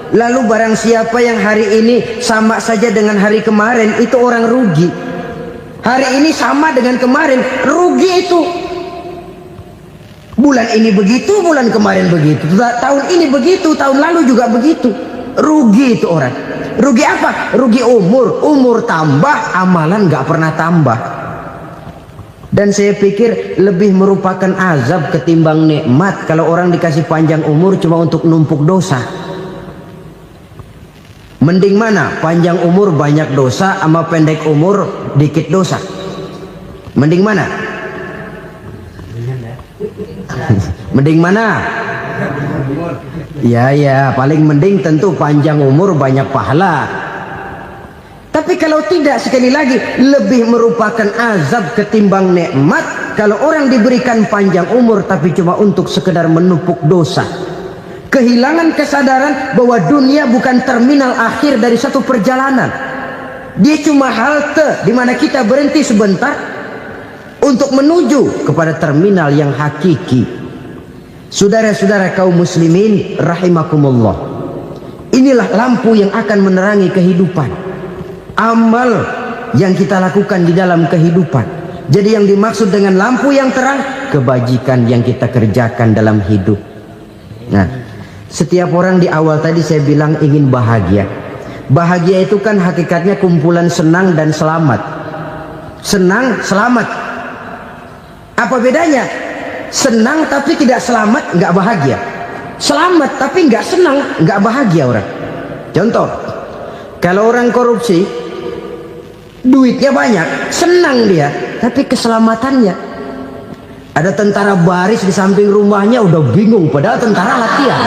Lalu barang siapa yang hari ini sama saja dengan hari kemarin, itu orang rugi. Hari ini sama dengan kemarin, rugi itu. Bulan ini begitu, bulan kemarin begitu, tahun ini begitu, tahun lalu juga begitu. Rugi itu orang. Rugi apa? Rugi umur. Umur tambah, amalan gak pernah tambah. Dan saya pikir lebih merupakan azab ketimbang nikmat kalau orang dikasih panjang umur cuma untuk numpuk dosa. Mending mana? Panjang umur banyak dosa sama pendek umur dikit dosa. Mending mana? Mending mana? Ya, paling mending tentu panjang umur banyak pahala. Tapi kalau tidak, sekali lagi, lebih merupakan azab ketimbang nikmat kalau orang diberikan panjang umur tapi cuma untuk sekedar menumpuk dosa. Kehilangan kesadaran bahwa dunia bukan terminal akhir dari satu perjalanan. Dia cuma halte di mana kita berhenti sebentar untuk menuju kepada terminal yang hakiki. Saudara-saudara kaum muslimin rahimakumullah, inilah lampu yang akan menerangi kehidupan. Amal yang kita lakukan di dalam kehidupan. Jadi yang dimaksud dengan lampu yang terang, kebajikan yang kita kerjakan dalam hidup. Nah, setiap orang di awal tadi saya bilang ingin bahagia. Bahagia itu kan hakikatnya kumpulan senang dan selamat. Senang, selamat. Apa bedanya? Senang tapi tidak selamat, nggak bahagia. Selamat tapi nggak senang, nggak bahagia orang. Contoh, kalau orang korupsi, duitnya banyak, senang dia, tapi keselamatannya. Ada tentara baris di samping rumahnya udah bingung, padahal tentara latihan.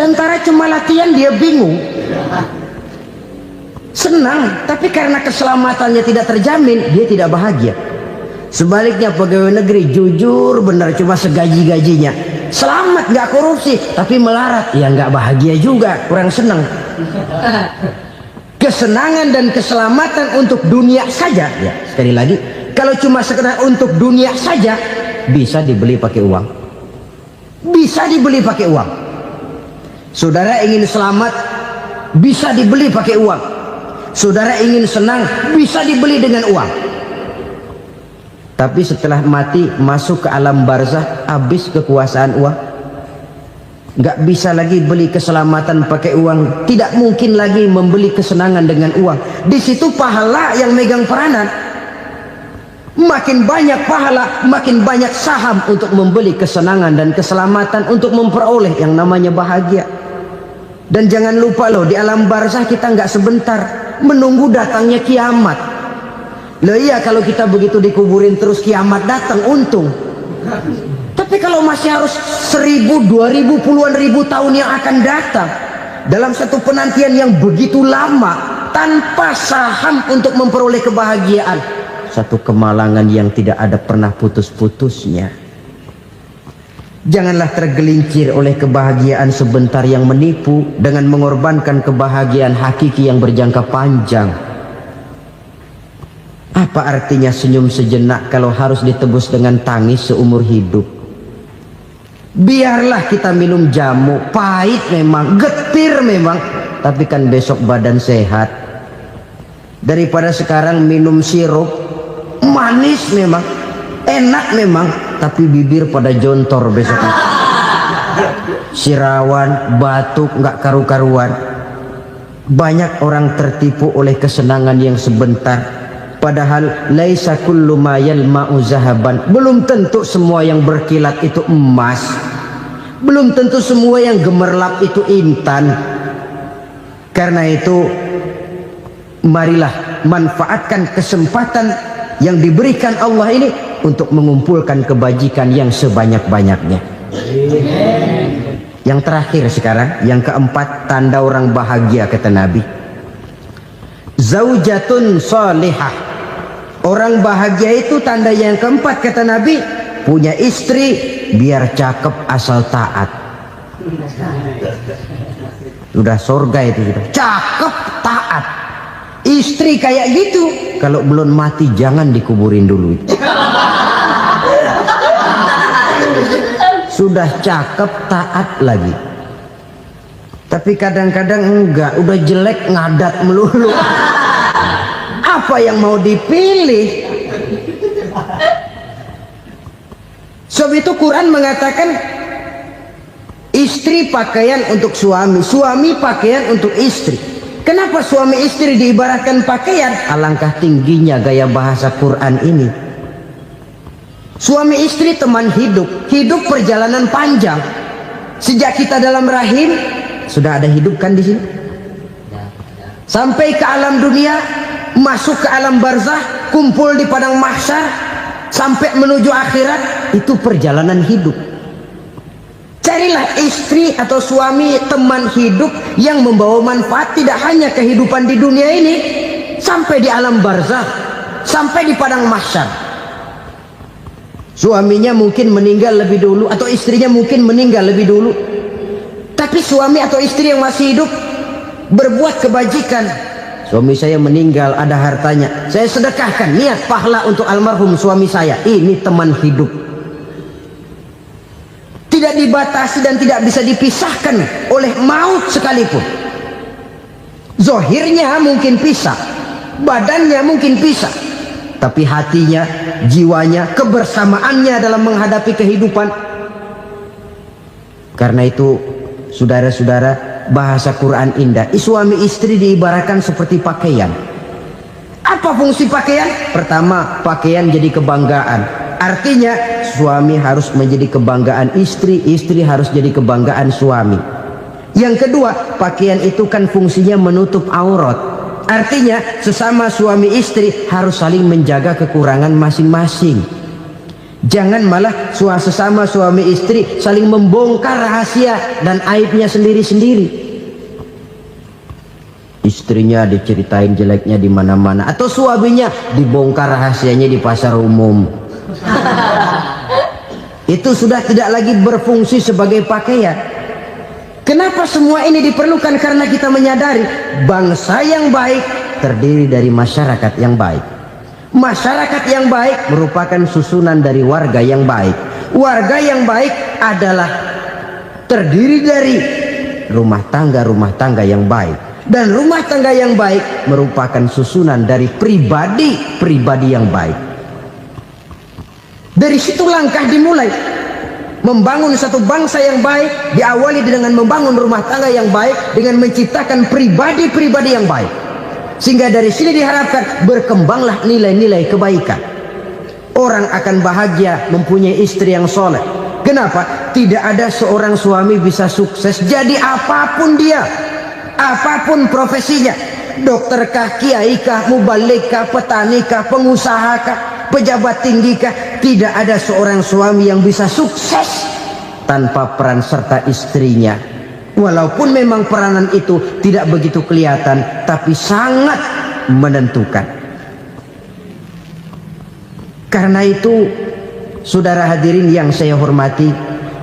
Tentara cuma latihan, dia bingung. Senang, tapi karena keselamatannya tidak terjamin, dia tidak bahagia. Sebaliknya pegawai negeri jujur benar, cuma segaji-gajinya, selamat nggak korupsi, tapi melarat, ya nggak bahagia juga, kurang senang. Kesenangan dan keselamatan untuk dunia saja, ya sekali lagi, kalau cuma sekedar untuk dunia saja, bisa dibeli pakai uang. Bisa dibeli pakai uang. Saudara ingin selamat, bisa dibeli pakai uang. Saudara ingin senang, bisa dibeli dengan uang. Tapi setelah mati, masuk ke alam barzah, habis kekuasaan uang. Nggak bisa lagi beli keselamatan pakai uang. Tidak mungkin lagi membeli kesenangan dengan uang. Di situ pahala yang megang peranan. Makin banyak pahala, makin banyak saham untuk membeli kesenangan dan keselamatan, untuk memperoleh yang namanya bahagia. Dan jangan lupa loh, di alam barzah kita nggak sebentar, menunggu datangnya kiamat. Loh iya, kalau kita begitu dikuburin terus kiamat datang, untung. Tapi kalau masih harus 1000, 2000, puluhan ribu tahun yang akan datang, dalam satu penantian yang begitu lama, tanpa saham untuk memperoleh kebahagiaan, satu kemalangan yang tidak ada pernah putus-putusnya. Janganlah tergelincir oleh kebahagiaan sebentar yang menipu dengan mengorbankan kebahagiaan hakiki yang berjangka panjang. Apa artinya senyum sejenak kalau harus ditebus dengan tangis seumur hidup? Biarlah kita minum jamu, pahit memang, getir memang, tapi kan besok badan sehat. Daripada sekarang minum sirup, manis memang, enak memang, tapi bibir pada jontor besoknya. sirawan, batuk, nggak karu-karuan. Banyak orang tertipu oleh kesenangan yang sebentar, padahal laisa kullu ma yalma'u zahaban. Belum tentu semua yang berkilat itu emas, belum tentu semua yang gemerlap itu intan. Karena itu marilah manfaatkan kesempatan yang diberikan Allah ini untuk mengumpulkan kebajikan yang sebanyak-banyaknya. Yang terakhir sekarang, yang keempat, tanda orang bahagia kata Nabi. Zaujatun salihah. Orang bahagia itu tanda yang keempat kata Nabi, punya istri biar cakep asal taat. Sudah surga itu sudah. Cakep taat. Istri kayak gitu, kalau belum mati jangan dikuburin dulu. Sudah cakep taat lagi, tapi kadang-kadang enggak, udah jelek ngadat melulu. Apa yang mau dipilih? Sebab itu Quran mengatakan istri pakaian untuk suami, suami pakaian untuk istri. Kenapa suami istri diibaratkan pakaian? Alangkah tingginya gaya bahasa Quran ini. Suami istri teman hidup, hidup perjalanan panjang. Sejak kita dalam rahim sudah ada hidup kan di sini. Sampai ke alam dunia, masuk ke alam barzah, kumpul di padang mahsyar, sampai menuju akhirat, itu perjalanan hidup. Carilah istri atau suami teman hidup yang membawa manfaat tidak hanya kehidupan di dunia ini, sampai di alam barzah, sampai di padang mahsyar. Suaminya mungkin meninggal lebih dulu, atau istrinya mungkin meninggal lebih dulu, tapi suami atau istri yang masih hidup berbuat kebajikan. Suami saya meninggal, ada hartanya, saya sedekahkan, niat pahala untuk almarhum suami saya. Ini teman hidup, tidak dibatasi dan tidak bisa dipisahkan oleh maut sekalipun. Zohirnya mungkin pisah, badannya mungkin pisah, tapi hatinya, jiwanya, kebersamaannya dalam menghadapi kehidupan. Karena itu saudara-saudara, bahasa Quran indah. Suami istri diibaratkan seperti pakaian. Apa fungsi pakaian? Pertama, pakaian jadi kebanggaan. Artinya suami harus menjadi kebanggaan istri, istri harus jadi kebanggaan suami. Yang kedua, pakaian itu kan fungsinya menutup aurat. Artinya sesama suami istri harus saling menjaga kekurangan masing-masing. Jangan malah sesama suami istri saling membongkar rahasia dan aibnya sendiri-sendiri. Istrinya diceritain jeleknya di mana-mana, atau suaminya dibongkar rahasianya di pasar umum. Itu sudah tidak lagi berfungsi sebagai pakaian. Kenapa semua ini diperlukan? Karena kita menyadari bangsa yang baik terdiri dari masyarakat yang baik. Masyarakat yang baik merupakan susunan dari warga yang baik. Warga yang baik adalah terdiri dari rumah tangga yang baik. Dan rumah tangga yang baik merupakan susunan dari pribadi yang baik. Dari situ langkah dimulai. Membangun satu bangsa yang baik diawali dengan membangun rumah tangga yang baik, dengan menciptakan pribadi-pribadi yang baik. Sehingga dari sini diharapkan berkembanglah nilai-nilai kebaikan. Orang akan bahagia mempunyai istri yang soleh. Kenapa? Tidak ada seorang suami bisa sukses jadi apapun dia, apapun profesinya. Dokterkah, kiaikah, mubalikah, petanikah, pengusahakah, pejabat tinggikah, tidak ada seorang suami yang bisa sukses tanpa peran serta istrinya. Walaupun memang peranan itu tidak begitu kelihatan, tapi sangat menentukan. Karena itu, saudara hadirin yang saya hormati,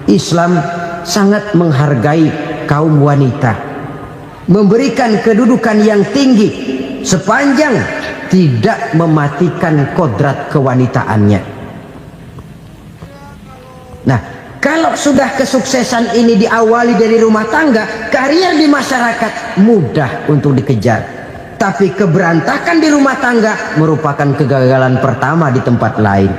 Islam sangat menghargai kaum wanita, memberikan kedudukan yang tinggi sepanjang tidak mematikan kodrat kewanitaannya. Nah, kalau sudah kesuksesan ini diawali dari rumah tangga, karier di masyarakat mudah untuk dikejar. Tapi keberantakan di rumah tangga merupakan kegagalan pertama di tempat lain.